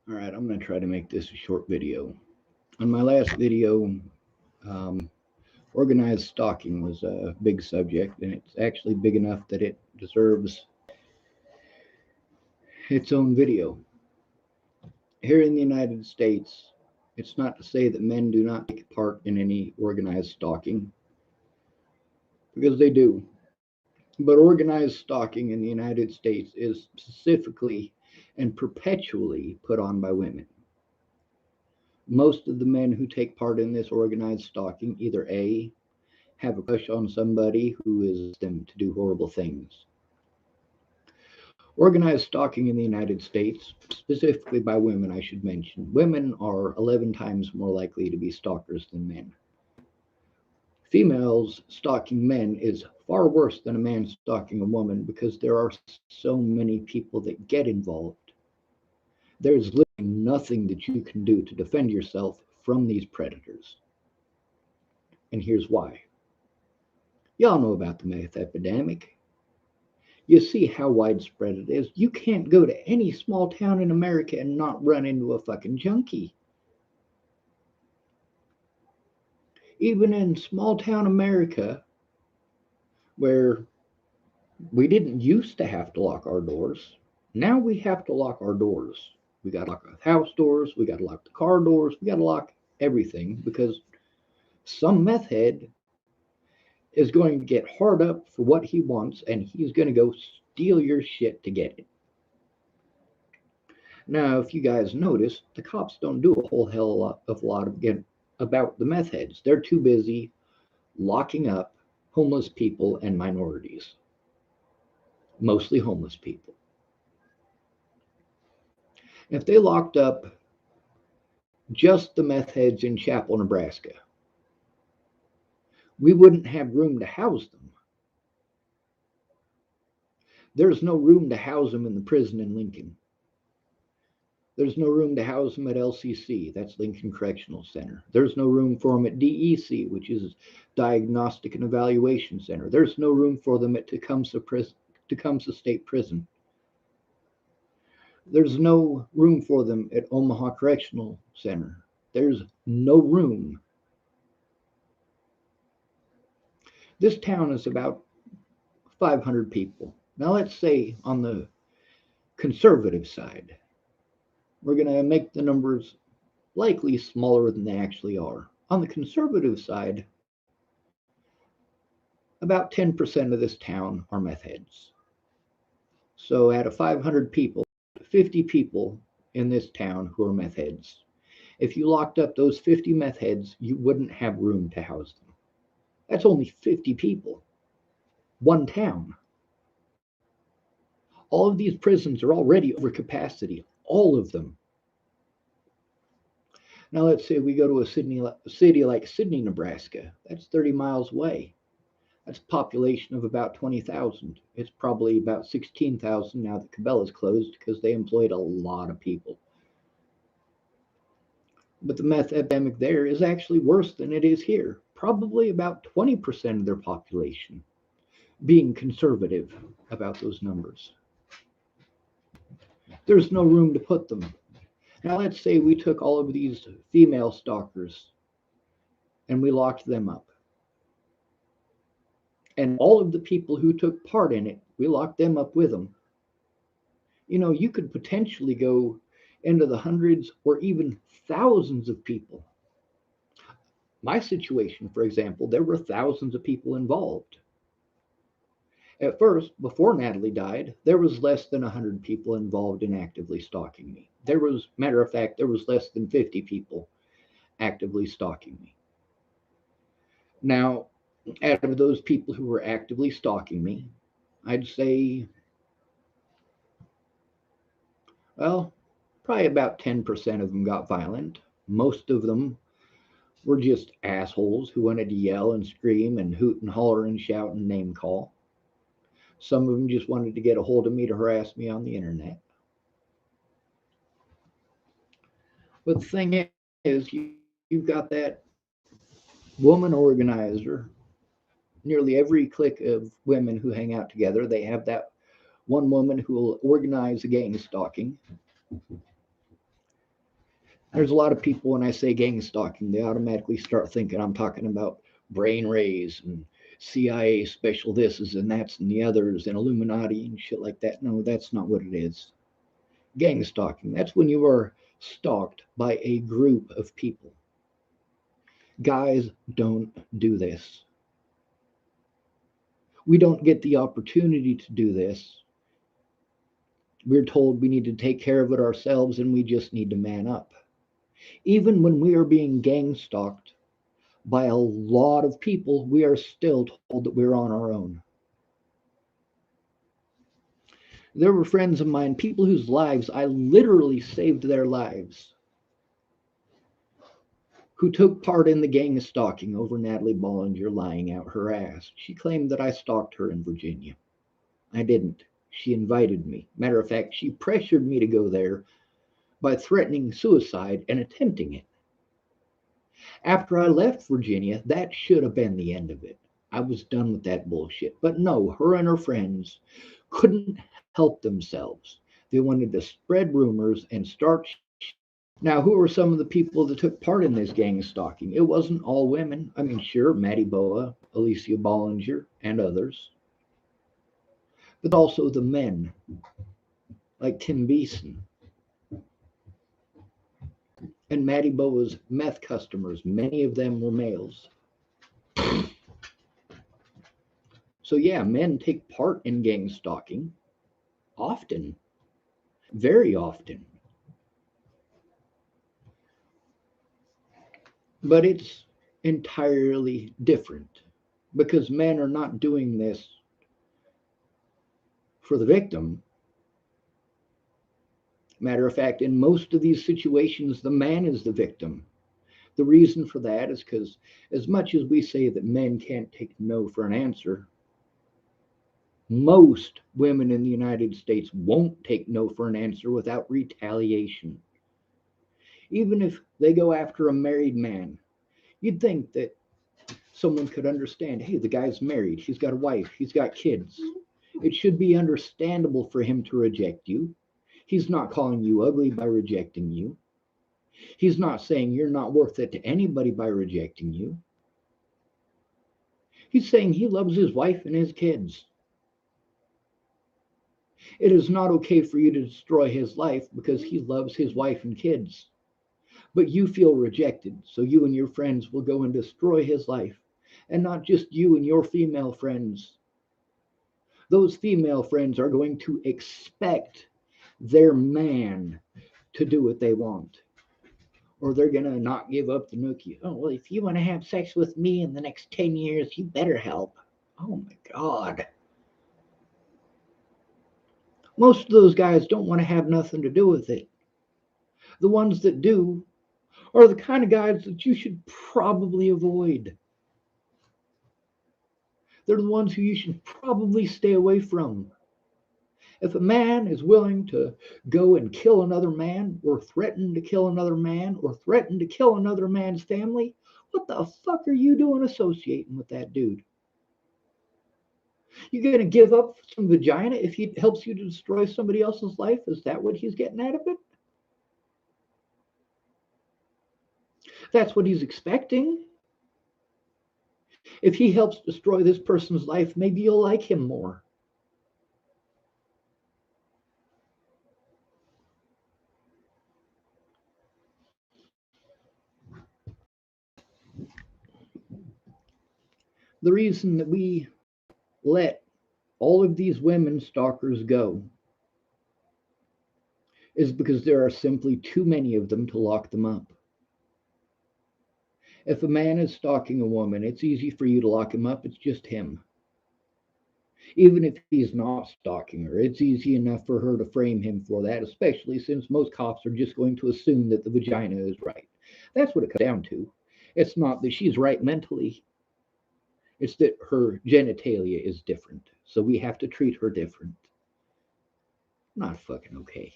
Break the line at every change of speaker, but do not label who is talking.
All right, I'm going to try to make this a short video. On my last video, um, organized stalking was a big subject, and it's actually big enough that it deserves its own video. Here in the United States, it's not to say that men do not take part in any organized stalking, because they do. But organized stalking in the United States is specifically and perpetually put on by women. Most of the men who take part in this organized stalking either A, have a crush on somebody who is them to do horrible things. Organized stalking in the United States, specifically by women, I should mention, women are 11 times more likely to be stalkers than men. Females stalking men is far worse than a man stalking a woman because there are so many people that get involved. There's literally nothing that you can do to defend yourself from these predators. And here's why. Y'all know about the meth epidemic. You see how widespread it is. You can't go to any small town in America and not run into a fucking junkie. Even in small town America, where we didn't used to have to lock our doors, now we have to lock our doors. We got to lock the house doors, we got to lock the car doors, we got to lock everything because some meth head is going to get hard up for what he wants and he's going to go steal your shit to get it. Now, if you guys notice, the cops don't do a whole hell of a lot about the meth heads. They're too busy locking up homeless people and minorities, mostly homeless people. If they locked up just the meth heads in Chapel, Nebraska, we wouldn't have room to house them. There's no room to house them in the prison in Lincoln. There's no room to house them at LCC, that's Lincoln Correctional Center. There's no room for them at DEC, which is Diagnostic and Evaluation Center. There's no room for them at Tecumseh State Prison. There's no room for them at Omaha Correctional Center. There's no room. This town is about 500 people. Now let's say on the conservative side, we're going to make the numbers likely smaller than they actually are. On the conservative side, about 10% of this town are meth heads. So out of 500 people, 50 people in this town who are meth heads. If you locked up those 50 meth heads, you wouldn't have room to house them. That's only 50 people. One town. All of these prisons are already over capacity. All of them. Now let's say we go to a city like Sydney, Nebraska. That's 30 miles away. That's a population of about 20,000. It's probably about 16,000 now that Cabela's closed because they employed a lot of people. But the meth epidemic there is actually worse than it is here. Probably about 20% of their population, being conservative about those numbers. There's no room to put them. Now, let's say we took all of these female stalkers and we locked them up. And all of the people who took part in it, we locked them up with them. You know, you could potentially go into the hundreds or even thousands of people. My situation, for example, there were thousands of people involved. At first, before Natalie died, there was less than 100 people involved in actively stalking me. There was, matter of fact, there was less than 50 people actively stalking me. Now, out of those people who were actively stalking me, I'd say, well, probably about 10% of them got violent. Most of them were just assholes who wanted to yell and scream and hoot and holler and shout and name call. Some of them just wanted to get a hold of me to harass me on the internet. But the thing is, you've got that woman organizer. Nearly every clique of women who hang out together, they have that one woman who will organize a gang stalking. There's a lot of people, when I say gang stalking, they automatically start thinking I'm talking about brain rays and CIA special thises and that's and the others and Illuminati and shit like that. No, that's not what it is. Gang stalking, that's when you are stalked by a group of people. Guys don't do this. We don't get the opportunity to do this. We're told we need to take care of it ourselves and we just need to man up. Even when we are being gang stalked by a lot of people, we are still told that we're on our own. There were friends of mine, people whose lives I literally saved their lives, who took part in the gang stalking over Natalie Bollinger lying out her ass. She claimed that I stalked her in Virginia. I didn't. She invited me. Matter of fact, she pressured me to go there by threatening suicide and attempting it. After I left Virginia, that should have been the end of it. I was done with that bullshit. But no, her and her friends couldn't help themselves. They wanted to spread rumors and start. Now, who are some of the people that took part in this gang stalking? It wasn't all women. I mean, sure, Maddie Boa, Alicia Bollinger, and others. But also the men, like Tim Beeson and Maddie Boa's meth customers. Many of them were males. So, yeah, men take part in gang stalking often, very often. But it's entirely different because men are not doing this for the victim. Matter of fact, in most of these situations, the man is the victim. The reason for that is because, as much as we say that men can't take no for an answer, most women in the United States won't take no for an answer without retaliation. Even if they go after a married man, you'd think that someone could understand, hey, the guy's married, he's got a wife, he's got kids. It should be understandable for him to reject you. He's not calling you ugly by rejecting you. He's not saying you're not worth it to anybody by rejecting you. He's saying he loves his wife and his kids. It is not okay for you to destroy his life because he loves his wife and kids. But you feel rejected, so you and your friends will go and destroy his life. And not just you and your female friends. Those female friends are going to expect their man to do what they want. Or they're going to not give up the nookie. Oh, well, if you want to have sex with me in the next 10 years, you better help. Oh my God. Most of those guys don't want to have nothing to do with it. The ones that do are the kind of guys that you should probably avoid. They're the ones who you should probably stay away from. If a man is willing to go and kill another man, or threaten to kill another man, or threaten to kill another man's family, what the fuck are you doing associating with that dude? You're going to give up some vagina if he helps you to destroy somebody else's life? Is that what he's getting out of it? That's what he's expecting. If he helps destroy this person's life, maybe you'll like him more. The reason that we let all of these women stalkers go is because there are simply too many of them to lock them up. If a man is stalking a woman, it's easy for you to lock him up. It's just him. Even if he's not stalking her, it's easy enough for her to frame him for that, especially since most cops are just going to assume that the vagina is right. That's what it comes down to. It's not that she's right mentally, it's that her genitalia is different. So we have to treat her different. Not fucking okay.